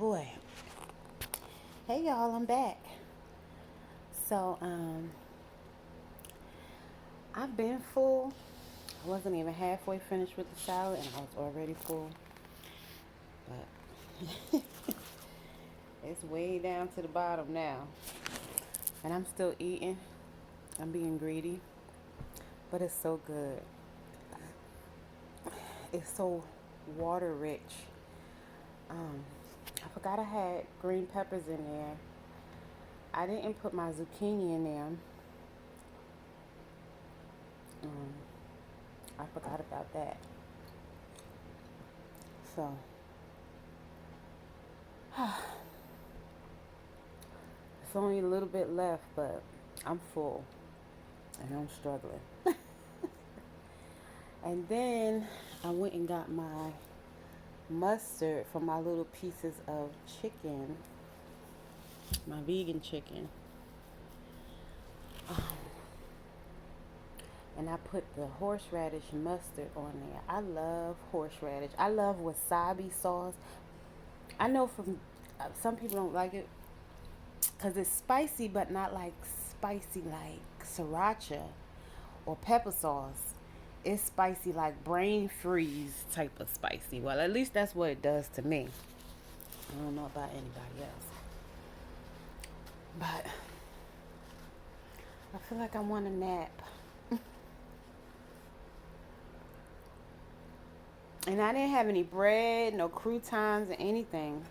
Boy. Hey y'all, I'm back. So, I've been full. I wasn't even halfway finished with the salad and I was already full. But it's way down to the bottom now. And I'm still eating. I'm being greedy. But it's so good. It's so water rich. Um, I forgot I had green peppers in there. I didn't put my zucchini in there. Um, I forgot about that. So, it's only a little bit left, but I'm full and I'm struggling. And then I went and got my mustard for my little pieces of chicken, my vegan chicken. Um, and I put the horseradish mustard on there. I love horseradish. I love wasabi sauce. I know from some people don't like it because it's spicy, but not like spicy like sriracha or pepper sauce. It's spicy like brain freeze type of spicy. Well, at least that's what it does to me. I don't know about anybody else. But I feel like I want a nap. And I didn't have any bread, no croutons, or anything.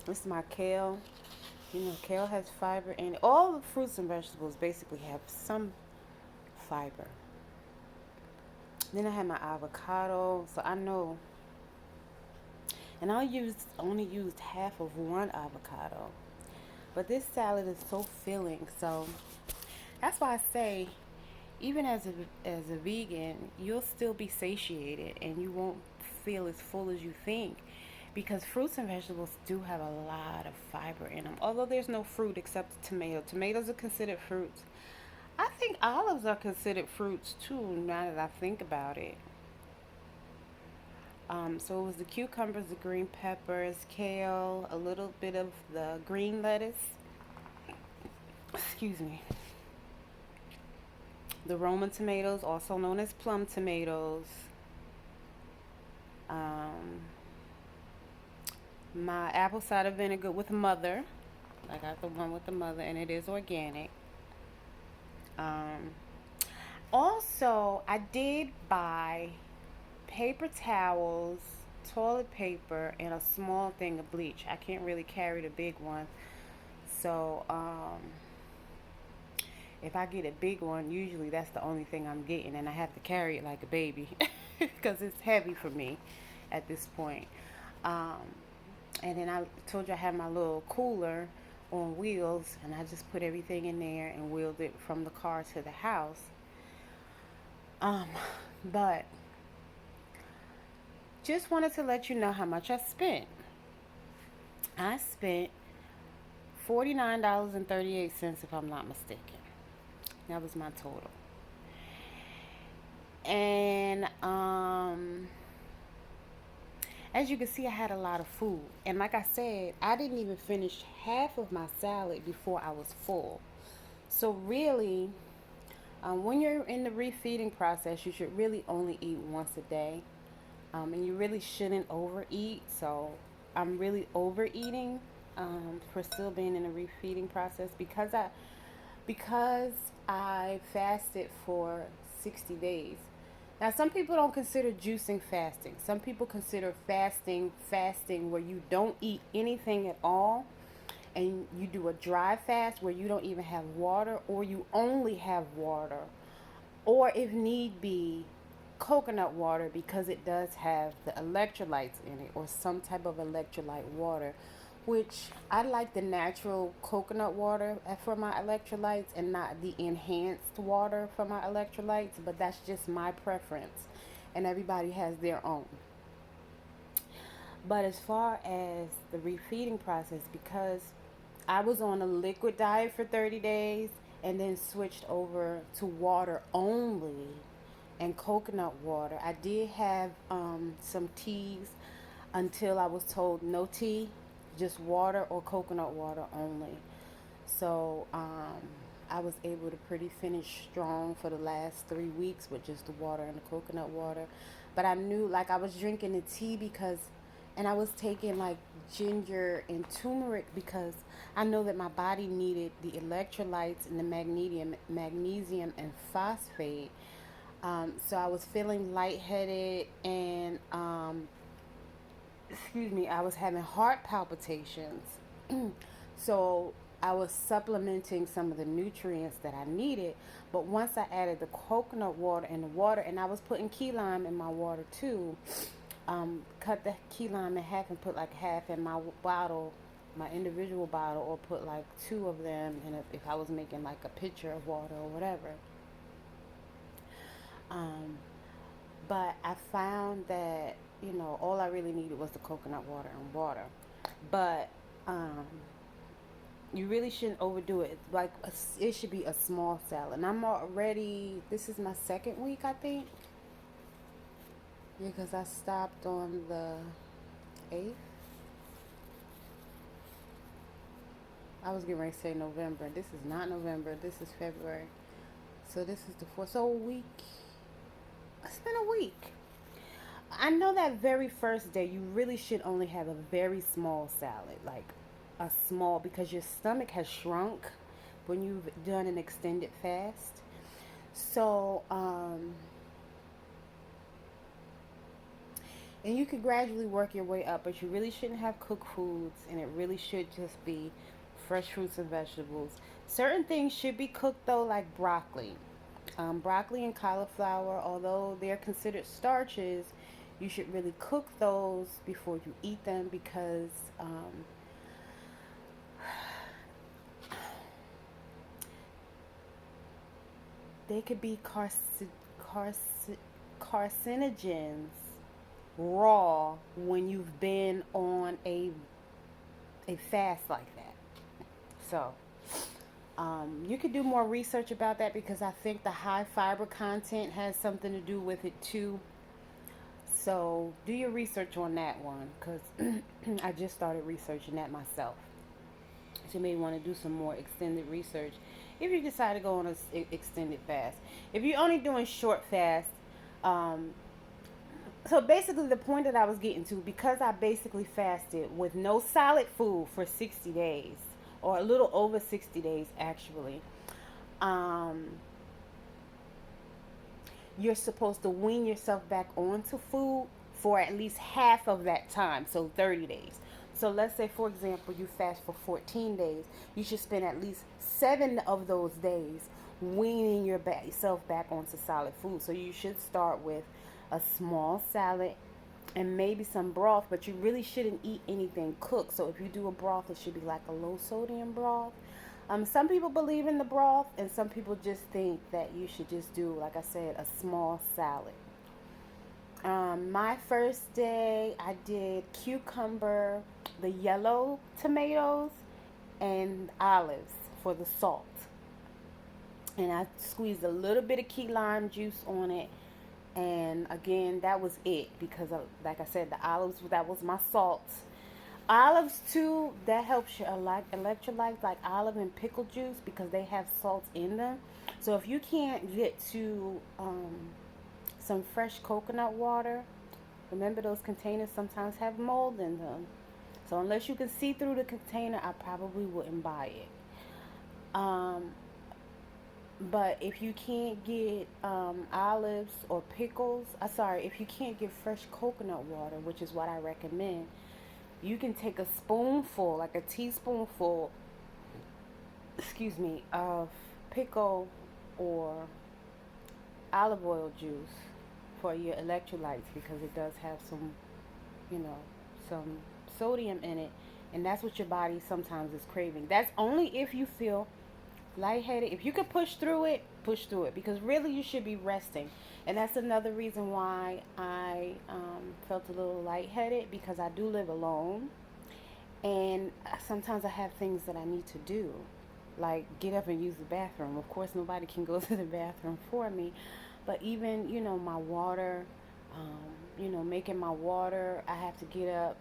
This is my kale. You know, kale has fiber in it. All the fruits and vegetables basically have some fiber. Then I had my avocado, so I know. And only used half of one avocado. But this salad is so filling, so that's why I say, even as a vegan, you'll still be satiated and you won't feel as full as you think, because fruits and vegetables do have a lot of fiber in them. Although there's no fruit except tomato. Tomatoes are considered fruits. I think olives are considered fruits too. Now that I think about it. So it was the cucumbers, the green peppers, kale, a little bit of the green lettuce. Excuse me. The Roma tomatoes, also known as plum tomatoes. Um, my apple cider vinegar with mother. I got the one with the mother, and it is organic. Um, Also, I did buy paper towels, toilet paper, and a small thing of bleach. I can't really carry the big one. So, if I get a big one, usually that's the only thing I'm getting, and I have to carry it like a baby because it's heavy for me at this point. Um, and then I told you I had my little cooler on wheels, and I just put everything in there and wheeled it from the car to the house. Um, but just wanted to let you know how much I spent. I spent $49.38, if I'm not mistaken. That was my total. And as you can see, I had a lot of food. And like I said, I didn't even finish half of my salad before I was full. So really, when you're in the refeeding process, you should really only eat once a day. And you really shouldn't overeat. So I'm really overeating for still being in the refeeding process because I fasted for 60 days. Now, some people don't consider juicing fasting. Some people consider fasting where you don't eat anything at all, and you do a dry fast where you don't even have water, or you only have water, or if need be, coconut water, because it does have the electrolytes in it, or some type of electrolyte water, which I like the natural coconut water for my electrolytes and not the enhanced water for my electrolytes, but that's just my preference, and everybody has their own. But as far as the refeeding process, because I was on a liquid diet for 30 days and then switched over to water only and coconut water. I did have some teas until I was told no tea. just water or coconut water only. So I was able to pretty finish strong for the last 3 weeks with just the water and the coconut water. But I knew, like, I was drinking the tea because, and I was taking like ginger and turmeric because I know that my body needed the electrolytes and the magnesium and phosphate. So I was feeling lightheaded and excuse me, I was having heart palpitations. So I was supplementing some of the nutrients that I needed. But once I added the coconut water and the water, and I was putting key lime in my water too, cut the key lime in half and put like half in my bottle, my individual bottle, or put like two of them. And if I was making like a pitcher of water or whatever. Um, but I found that, all I really needed was the coconut water and water. But um, you really shouldn't overdo it. Like, it should be a small salad. And I'm already, this is my second week, I think. Yeah, because I stopped on the 8th. I was getting ready to say November. This is not November. This is February. So this is the 4th. So a week. It's been a week. I know that very first day you really should only have a very small salad, like a small, because your stomach has shrunk when you've done an extended fast. So, and you could gradually work your way up, but you really shouldn't have cooked foods, and it really should just be fresh fruits and vegetables. Certain things should be cooked though, like broccoli. Broccoli and cauliflower, although they're considered starches, you should really cook those before you eat them because they could be carcinogens raw when you've been on a fast like that. So you could do more research about that because I think the high fiber content has something to do with it too. So do your research on that one because I just started researching that myself. So you may want to do some more extended research if you decide to go on an extended fast. If you're only doing short fast, so basically the point that I was getting to, because I basically fasted with no solid food for 60 days, or a little over 60 days actually, you're supposed to wean yourself back onto food for at least half of that time, so 30 days. So let's say, for example, you fast for 14 days. You should spend at least 7 of those days weaning yourself back onto solid food. So you should start with a small salad and maybe some broth, but you really shouldn't eat anything cooked. So if you do a broth, it should be like a low sodium broth. Some people believe in the broth, and some people just think that you should just do, like I said, a small salad. My first day, I did cucumber, the yellow tomatoes, and olives for the salt. And I squeezed a little bit of key lime juice on it. And again, that was it because, like I said, the olives, that was my salt. Olives too, that helps your electrolytes, like olive and pickle juice, because they have salt in them. So if you can't get to some fresh coconut water, remember those containers sometimes have mold in them. So unless you can see through the container, I probably wouldn't buy it. But if you can't get olives or pickles, if you can't get fresh coconut water, which is what I recommend, you can take a spoonful, like a teaspoonful, of pickle or olive oil juice for your electrolytes, because it does have some sodium in it, and that's what your body sometimes is craving. That's only if you feel lightheaded. If you can push through it, because really you should be resting. And that's another reason why I felt a little lightheaded, because I do live alone, and sometimes I have things that I need to do, like get up and use the bathroom. Of course, nobody can go to the bathroom for me, but even my water, making my water, I have to get up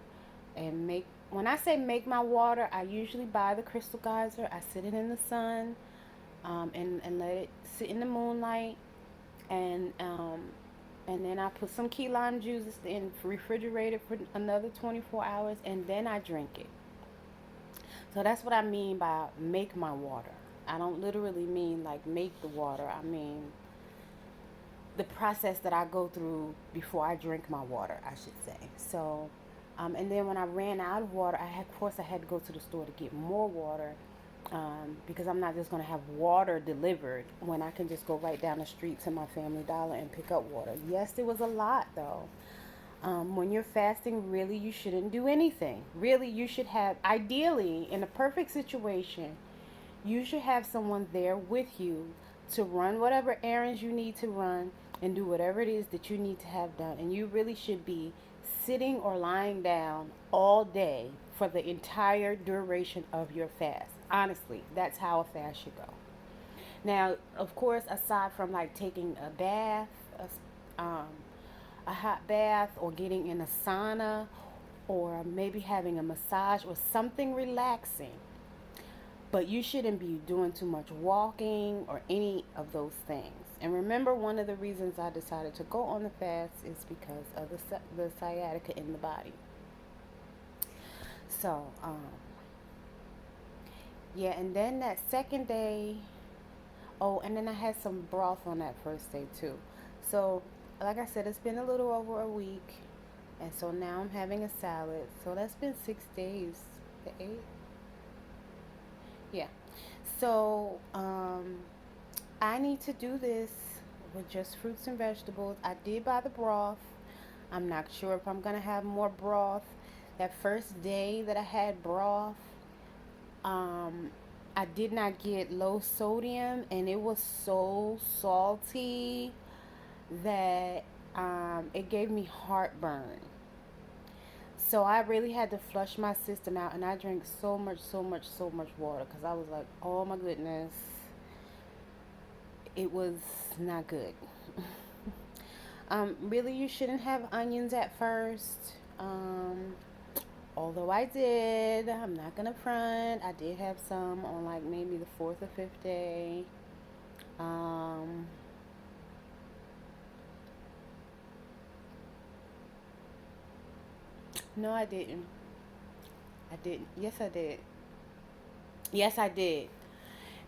and make when I say make my water, I usually buy the crystal geyser. I sit it in the sun, and let it sit in the moonlight, and and then I put some key lime juice in refrigerator for another 24 hours, and then I drink it. So that's what I mean by make my water. I don't literally mean like make the water. I mean the process that I go through before I drink my water, I should say. So, and then when I ran out of water, of course, I had to go to the store to get more water, because I'm not just going to have water delivered when I can just go right down the street to my Family Dollar and pick up water. Yes, it was a lot though. When you're fasting, really, you shouldn't do anything. Really, you should have, ideally, in a perfect situation, you should have someone there with you to run whatever errands you need to run and do whatever it is that you need to have done. And you really should be sitting or lying down all day for the entire duration of your fast. Honestly, that's how a fast should go. Now, of course, aside from like taking a bath, a hot bath, or getting in a sauna, or maybe having a massage or something relaxing, but you shouldn't be doing too much walking or any of those things. And remember, one of the reasons I decided to go on the fast is because of the sciatica in the body. So, yeah, and then that second day, oh, and then I had some broth on that first day too. So, like I said, it's been a little over a week, and so now I'm having a salad. So that's been 6 days. The eight? Yeah. So, I need to do this with just fruits and vegetables. I did buy the broth. I'm not sure if I'm gonna have more broth. That first day that I had broth, um, I did not get low sodium, and it was so salty that it gave me heartburn. So I really had to flush my system out, and I drank so much, so much, so much water because I was like, oh my goodness, it was not good. Really, you shouldn't have onions at first. Although I did, I'm not gonna front. I did have some on like maybe the fourth or fifth day. Um, no, I didn't. I didn't. Yes, I did. Yes, I did.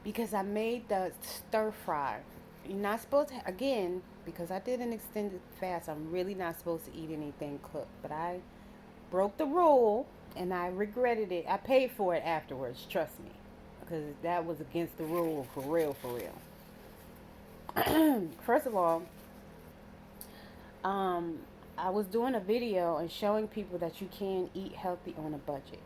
Because I made the stir fry. You're not supposed to, again, because I did an extended fast, I'm really not supposed to eat anything cooked. But I broke the rule, and I regretted it. I paid for it afterwards, trust me. Because that was against the rule, for real, for real. First of all, um, I was doing a video and showing people that you can eat healthy on a budget.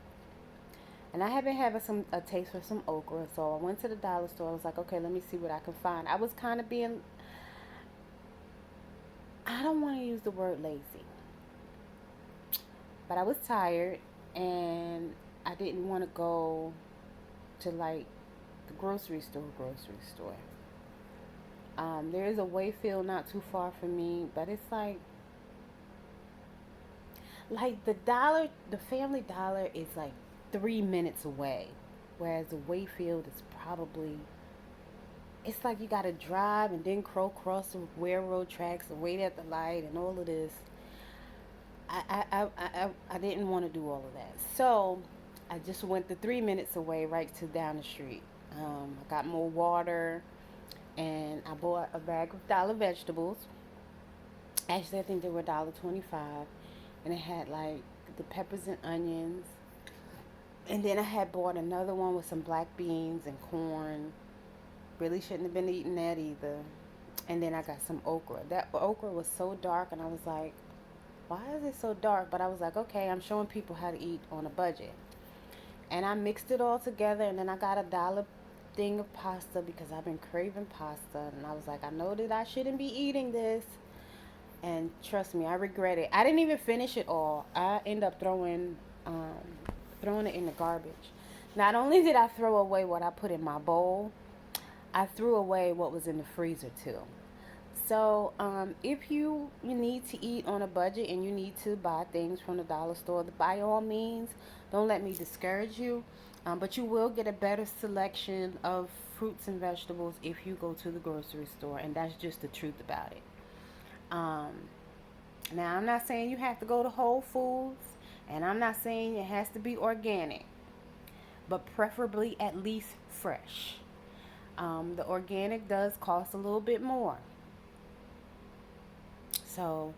And I have been having a taste for some okra, so I went to the dollar store. I was like, okay, let me see what I can find. I was kind of being, I don't want to use the word lazy, but I was tired, and I didn't want to go to like the grocery store. There is a Wayfield not too far from me, but it's like the Family Dollar is like 3 minutes away, whereas the Wayfield is probably, it's like you gotta drive and then cross the railroad tracks and wait at the light and all of this. I didn't want to do all of that, so I just went the 3 minutes away, right to down the street. I got more water, and I bought a bag of dollar vegetables. Actually, I think they were $1.25, and it had like the peppers and onions. And then I had bought another one with some black beans and corn. Really shouldn't have been eating that either. And then I got some okra. That okra was so dark, and I was like, why is it so dark? But I was like, okay, I'm showing people how to eat on a budget. And I mixed it all together, and then I got a dollar thing of pasta because I've been craving pasta. And I was like, I know that I shouldn't be eating this. And trust me, I regret it. I didn't even finish it all. I ended up um, throwing it in the garbage. Not only did I throw away what I put in my bowl, I threw away what was in the freezer too. So, if you need to eat on a budget and you need to buy things from the dollar store, by all means, don't let me discourage you. But you will get a better selection of fruits and vegetables if you go to the grocery store, and that's just the truth about it. Um, Now, I'm not saying you have to go to Whole Foods, and I'm not saying it has to be organic, but preferably at least fresh. The organic does cost a little bit more. So,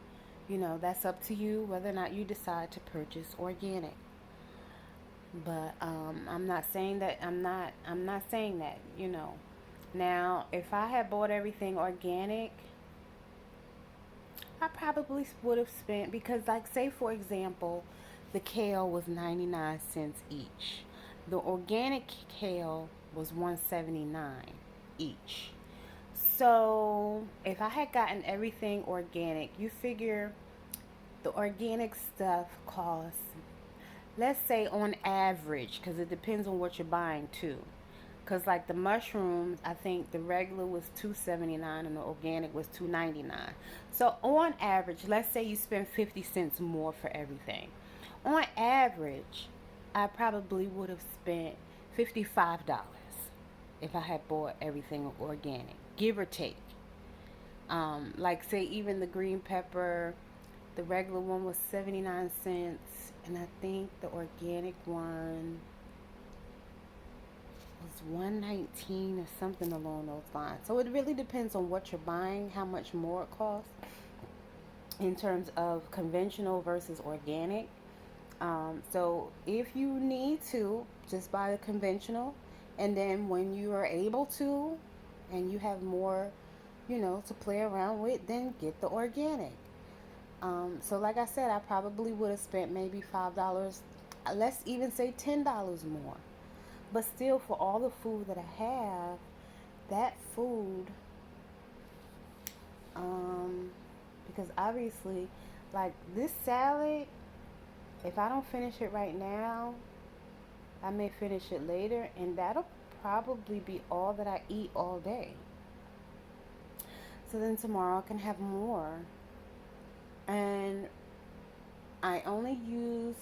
that's up to you whether or not you decide to purchase organic. But I'm not saying that I'm not saying that. Now, if I had bought everything organic, I probably would have spent, because like, say for example, the kale was 99 cents each. The organic kale was 179 each. So, if I had gotten everything organic, you figure the organic stuff costs, let's say on average, because it depends on what you're buying too. Because like the mushrooms, I think the regular was 279 and the organic was 299. So on average, let's say you spend 50 cents more for everything. On average, I probably would have spent $55 if I had bought everything organic, give or take. Like say even the green pepper, the regular one was 79 cents, and I think the organic one was 119 or something along those lines. So it really depends on what you're buying, how much more it costs in terms of conventional versus organic. So if you need to, just buy the conventional, and then when you are able to and you have more, to play around with, then get the organic. So like I said, I probably would have spent maybe $5, let's even say $10 more. But still, for all the food that I have, that food, because obviously, like this salad, if I don't finish it right now, I may finish it later, and that'll probably be all that I eat all day. So then tomorrow I can have more. And I only used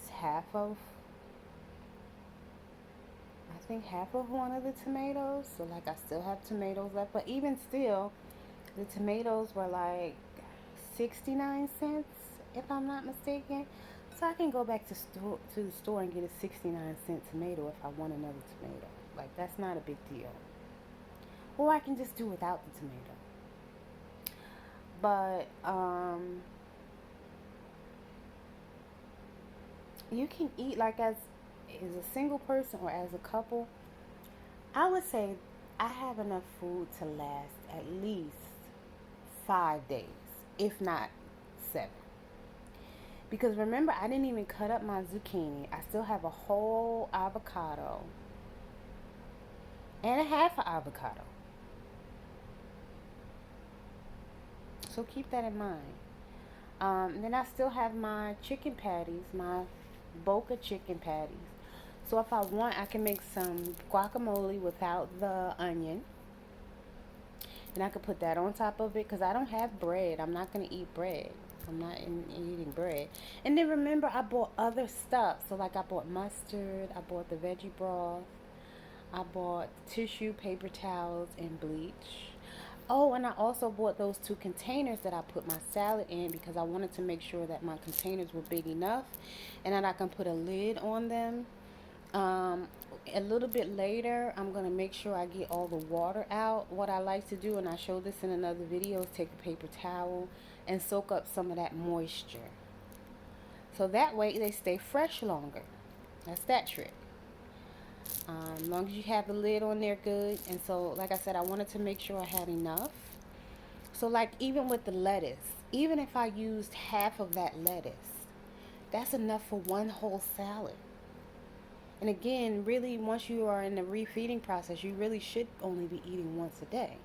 I think half of one of the tomatoes. So like I still have tomatoes left. But even still, the tomatoes were like 69 cents, if I'm not mistaken. So I can go back to the store and get a 69-cent tomato if I want another tomato. Like, that's not a big deal. Or I can just do without the tomato. But you can eat like as a single person or as a couple. I would say I have enough food to last at least 5 days, if not 7. Because remember, I didn't even cut up my zucchini. I still have a whole avocado and a half an avocado. So keep that in mind. Then I still have my chicken patties, my Boca chicken patties. So if I want, I can make some guacamole without the onion. And I could put that on top of it because I don't have bread. I'm not going to eat bread. I'm not eating bread. And then remember, I bought other stuff. So like I bought mustard. I bought the veggie broth. I bought tissue, paper towels, and bleach. Oh, and I also bought those 2 containers that I put my salad in because I wanted to make sure that my containers were big enough and that I can put a lid on them. A little bit later, I'm going to make sure I get all the water out. What I like to do, and I showed this in another video, is take a paper towel and soak up some of that moisture. So that way they stay fresh longer. That's that trick. As long as you have the lid on there good. And so, like I said, I wanted to make sure I had enough. So like even with the lettuce, even if I used half of that lettuce, that's enough for one whole salad. And again, really, once you are in the refeeding process, you really should only be eating once a day.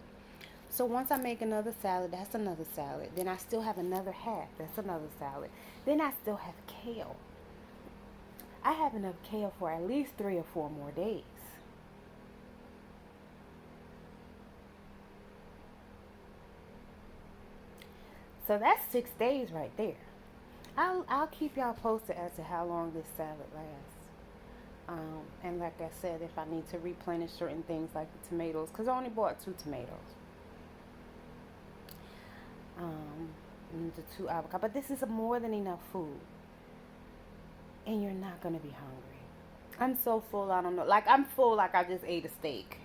So once I make another salad, that's another salad. Then I still have another half. That's another salad. Then I still have kale. I have enough kale for at least 3 or 4 more days. So that's 6 days right there. I'll keep y'all posted as to how long this salad lasts. And like I said, if I need to replenish certain things like the tomatoes, because I only bought 2 tomatoes, and the 2 avocado. But this is more than enough food, and you're not gonna be hungry. I'm so full. I don't know. Like I'm full. Like I just ate a steak.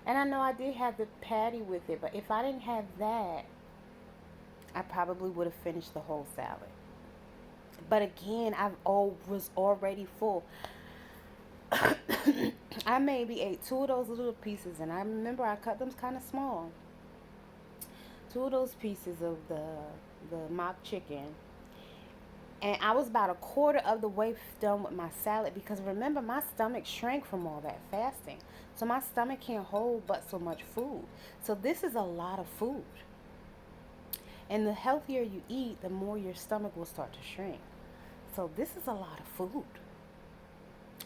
And I know I did have the patty with it, but if I didn't have that, I probably would have finished the whole salad. But again, was already full. I maybe ate 2 of those little pieces, and I remember I cut them kind of small. 2 of those pieces of the mock chicken, and I was about a quarter of the way done with my salad because remember my stomach shrank from all that fasting, so my stomach can't hold but so much food. So this is a lot of food, and the healthier you eat, the more your stomach will start to shrink. So this is a lot of food,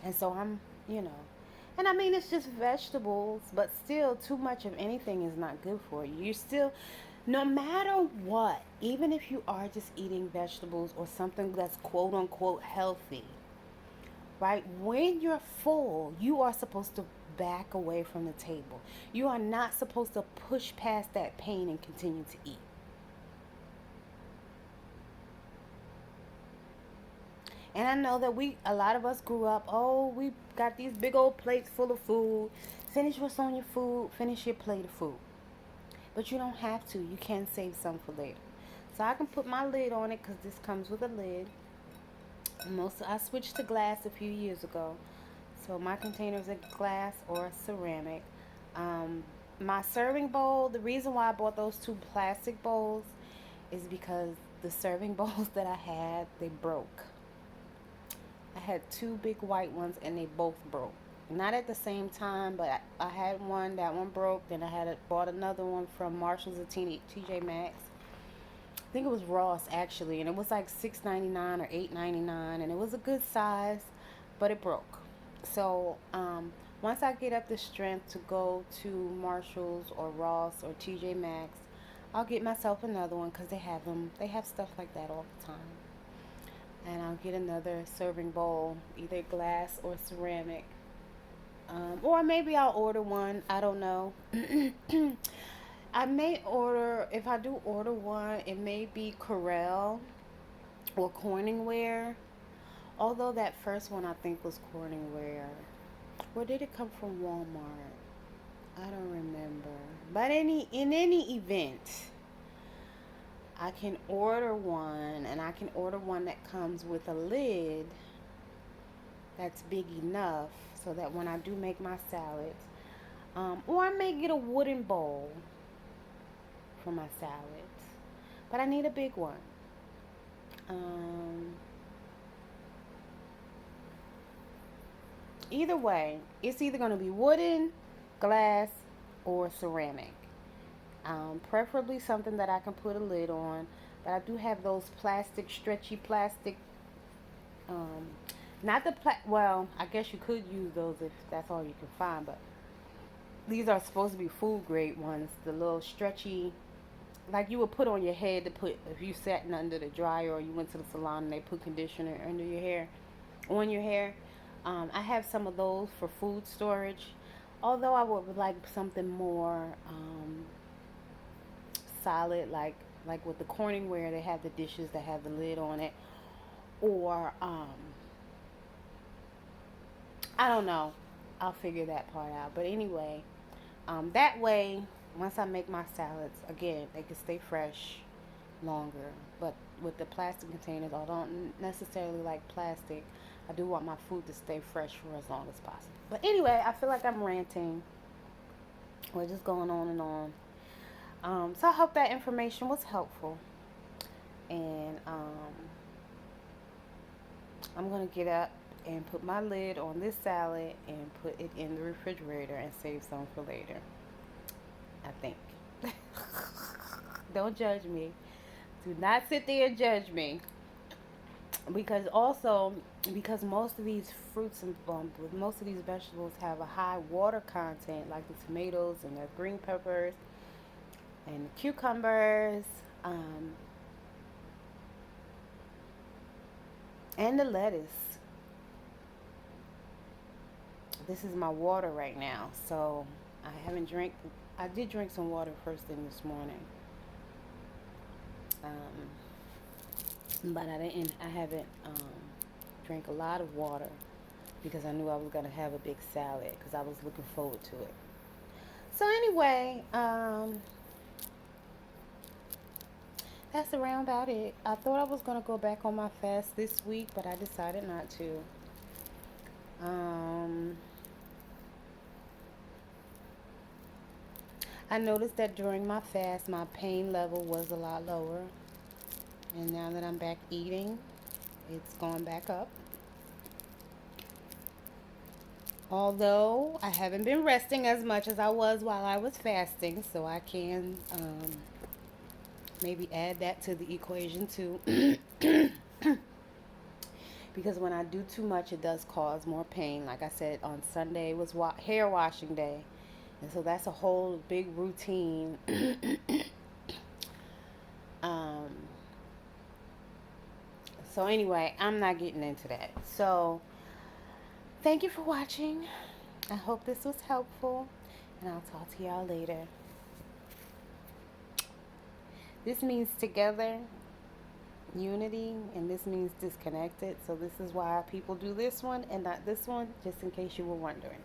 and so and I mean it's just vegetables, but still too much of anything is not good for you. You still, no matter what, even if you are just eating vegetables or something that's quote unquote healthy, right? When you're full, you are supposed to back away from the table. You are not supposed to push past that pain and continue to eat. And I know that a lot of us grew up, oh, we got these big old plates full of food. Finish what's on your food, finish your plate of food. But you don't have to. You can save some for later. So I can put my lid on it because this comes with a lid. I switched to glass a few years ago. So my containers are glass or ceramic. My serving bowl, the reason why I bought those 2 plastic bowls is because the serving bowls that I had, they broke. I had 2 big white ones and they both broke. Not at the same time, but I had one, that one broke. Then bought another one from Marshall's or TJ Maxx. I think it was Ross actually, and it was like $6.99 or $8.99, and it was a good size, but it broke. So once I get up the strength to go to Marshall's or Ross or TJ Maxx, I'll get myself another one because they have them. They have stuff like that all the time. And I'll get another serving bowl, either glass or ceramic. Or maybe I'll order one. I don't know. I may order, if I do order one, it may be Corel or Corningware. Although that first one I think was Corningware. Where did it come from? Walmart? I don't remember. But in any event, I can order one, and I can order one that comes with a lid that's big enough so that when I do make my salads, or I may get a wooden bowl for my salads, but I need a big one. Either way, it's either going to be wooden, glass, or ceramic. Preferably something that I can put a lid on. But I do have those stretchy plastic. Not the well, I guess you could use those if that's all you can find. But these are supposed to be food grade ones. The little stretchy, like you would put on your head to put if you sat under the dryer or you went to the salon and they put conditioner under your hair, on your hair. I have some of those for food storage. Although I would like something more solid, like with the Corningware, they have the dishes that have the lid on it, or I don't know. I'll figure that part out. But anyway, that way, once I make my salads, again, they can stay fresh longer. But with the plastic containers, I don't necessarily like plastic. I do want my food to stay fresh for as long as possible. But anyway, I feel like I'm ranting. We're just going on and on. So I hope that information was helpful. And I'm going to get up and put my lid on this salad and put it in the refrigerator and save some for later. I think. Don't judge me. Do not sit there and judge me. Because most of these fruits and most of these vegetables have a high water content, like the tomatoes and the green peppers and the cucumbers, um, and the lettuce. This is my water right now. So I haven't drank. I did drink some water first thing this morning. But I haven't drank a lot of water because I knew I was gonna have a big salad because I was looking forward to it. So anyway, that's around about it. I thought I was gonna go back on my fast this week, but I decided not to. Um, I noticed that during my fast, my pain level was a lot lower, and now that I'm back eating, it's going back up. Although I haven't been resting as much as I was while I was fasting, so I can maybe add that to the equation too. Because when I do too much, it does cause more pain. Like I said, on Sunday was hair washing day, and so that's a whole big routine. um, so anyway, I'm not getting into that. So thank you for watching. I hope this was helpful, and I'll talk to y'all later. This means together, unity, and this means disconnected. So this is why people do this one and not this one, just in case you were wondering.